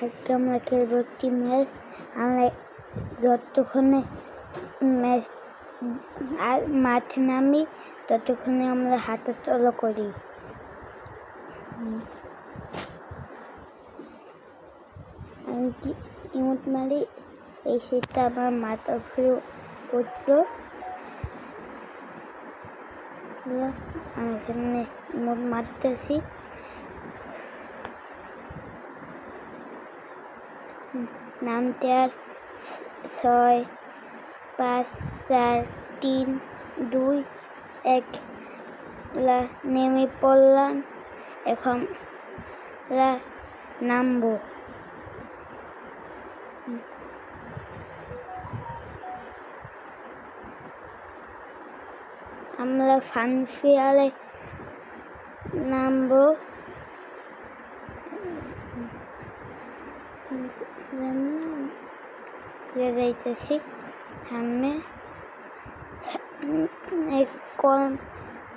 আজকে আমরা খেলবো একটি ম্যাচ। আমরা যতক্ষণে ম্যাচ মাঠে নামি ততক্ষণে আমরা হাঁটাচলা করি। আমি কি ইমোট মারি, এই সেটা আমার মাথা ফিরে পড়লো। আমি এখানে ইমোট মারতেছি। নামতে আর 6, 5, 4, 3, 2, 1 নেমে পড়লাম। এখন নামবো। আমরা ফানফেয়ারে নামবো। যাইতেছি সামনে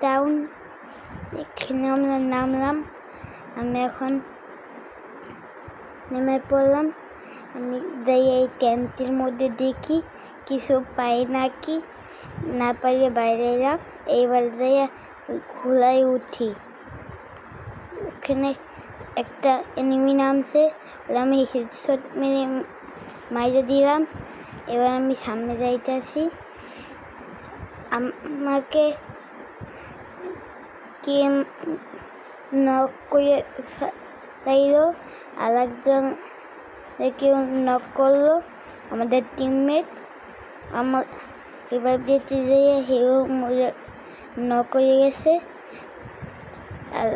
টাউন, এখানে আমরা নামলাম। আমি এখন নেমে পড়লাম। আমি যাই এই ট্যাঙ্কির মধ্যে দেখি কিছু পাই নাকি, না পাইলে বাইরে এলাম। এইবার যাইয়া খোলায় উঠি। ওখানে একটা এনিমি নামছে, আমি হেডশট মেরে মাইরে দিলাম। এবার আমি সামনে যাইতেছি। আমাকে কে নক করে তাইলো, আর একজন কেউ নক করলো, আমাদের টিমমেট। আমার এবার যেতে যেয়ে হেও নক করে গেছে, আর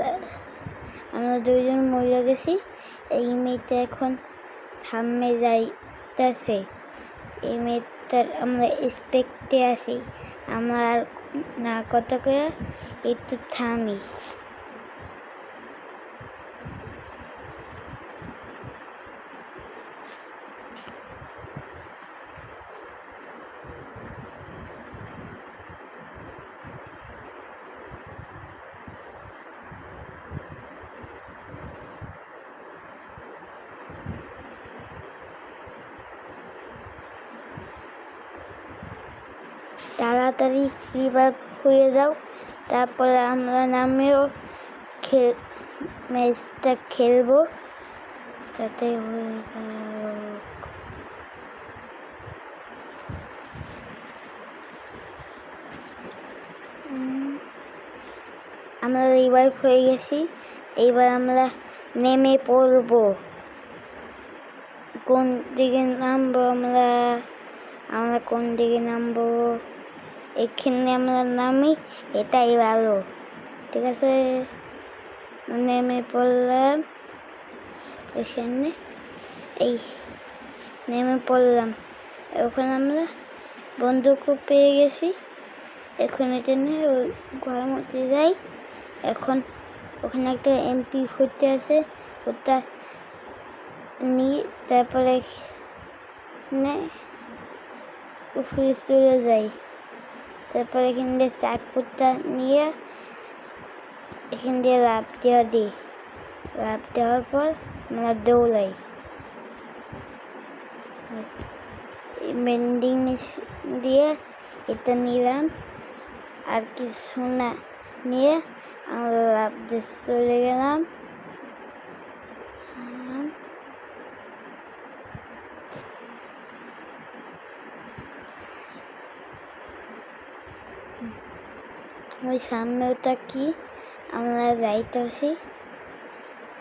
আমরা দুইজন মরে গেছি। এই মেয়েটা এখন সামনে যাইতেছে। এই মেয়েটার আমরা এক্সপেক্টে আছি। আমার না কত করে একটু থামি। তাড়াতাড়ি রিভাইভ হয়ে যাও, তারপরে আমরা নামেও ম্যাচটা খেলবো। তাতে হয়ে যাক। আমরা রিভাইভ হয়ে গেছি। এইবার আমরা নেমে পড়বো। কোন দিকে নামবো আমরা কোন দিকে নামবো? এখানে আমরা নামি, এটাই ভালো। ঠিক আছে, নেমে পড়লাম। এখানে এই নেমে পড়লাম। ওখানে আমরা বন্দুকও পেয়ে গেছি। এখন এটা নিয়ে ওই ঘরের মধ্যে যাই। এখন ওখানে একটা MP40 আছে, ওটা নিয়ে তারপরে উপরে চলে যাই। তারপরে এখান দিয়ে চাকুটা নিয়ে এখান দিয়ে লাফ দিই। লাফ দেওয়ার পর আমরা দৌড়াই। বেন্ডিং দিয়ে এটা নিলাম, আর কিছু না নিয়ে আমরা লাফ দিয়ে চলে গেলাম। ওই সামনে ওটা কি, আমরা যাইতেছি।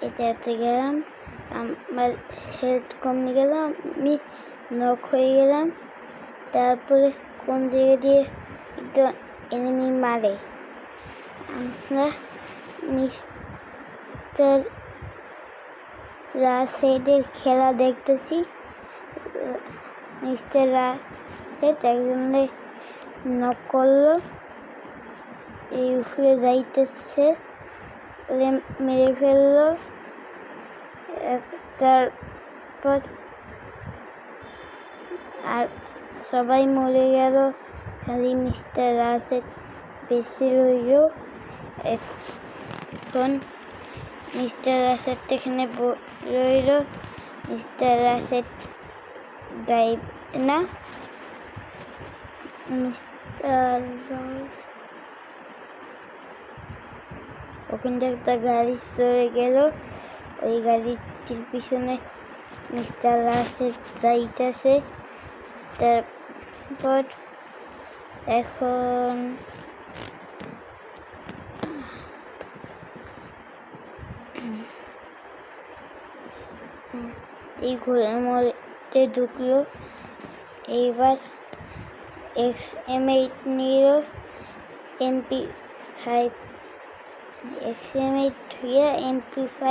এটাতে গেলাম, আমার হেলথ কমে গেলাম, আমি নক হয়ে গেলাম। তারপরে কোন দিকে দিয়ে একটু এনিমি মারে। আমরা মিস্টার রাশেদের খেলা দেখতেছি। মিস্টার রাশেদ একজনের নক করলো, এই উপরে যাইতেছে, মেরে ফেললো। তারপর আর সবাই মরে গেল, খালি মিস্টার রাশেদ বেশি রইল। এখন মিস্টার রাশেদ এখানে রইল, মিস্টার রাশেদ ড্রাইভ না মিস্টার ওখান থেকে একটা গাড়ি চলে গেল। ওই গাড়িটির পিছনে মিস্টার রাশেদ যাইতেছে। তারপর এখন এই ঘোড়ার মধ্যে ঢুকলো। এইবার XM8 নিল, MP5 XM8 হইয়া MP5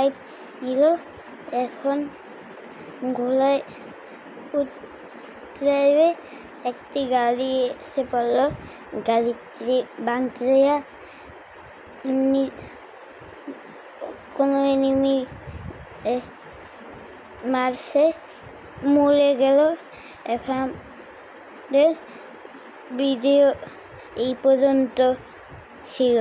নিল। এখন ঘোড়ায় উতরাইবে। একটি গাড়ি এসে পড়লো, গাড়িটি ভাঙতে দেয়া কোনো এনিমি মারছে, মরে গেল। এখন ভিডিও এই পর্যন্ত ছিল।